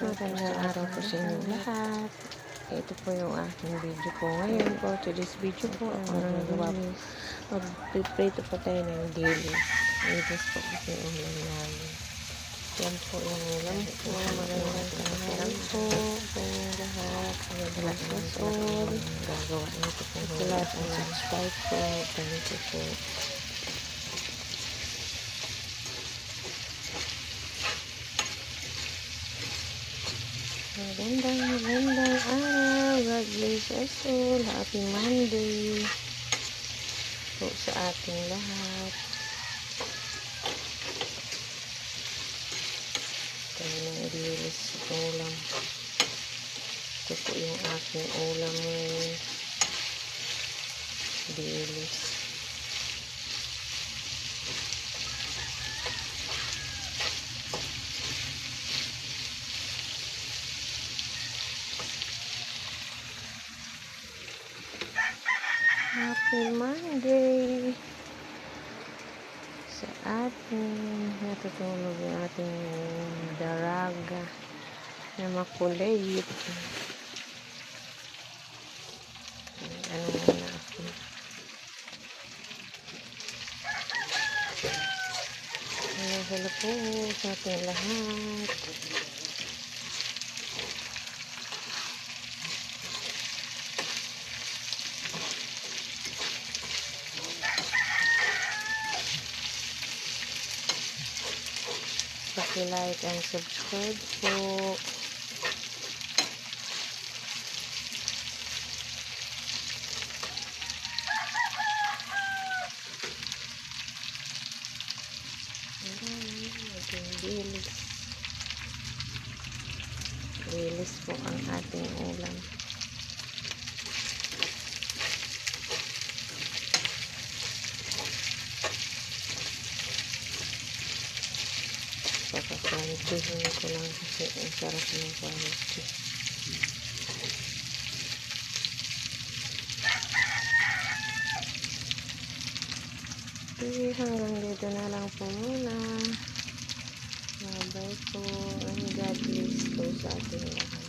Magandang araw po sa inyong lahat. Ito po yung aking video po ngayon. For today's video po, ako nagawa po. Magpiprito po tayo ng dili. Itas po kasi yung ulam namin. Yan po yung ulam po. Magandang tanghali po sa inyong lahat. Magandang susunod. Gagawa nito po. Sila po subscribe po. Thank you po. Magandang araw. God bless us all. Happy Monday po sa ating lahat. Tayo nang ililis ulam. Ito po yung aking ulam ngayon. Dilis. Happy Monday sa ating natutulog yung ating daraga na makulit. Ano muna ako. Hello po sa ating lahat. Paki-like and subscribe po. Ating dilis. Dilis po ang ating ulam. Papakwantihin ko lang kasi ang sarap ng quality. Okay, hanggang dito na lang po muna. Bye po and God bless po sa ating lahat.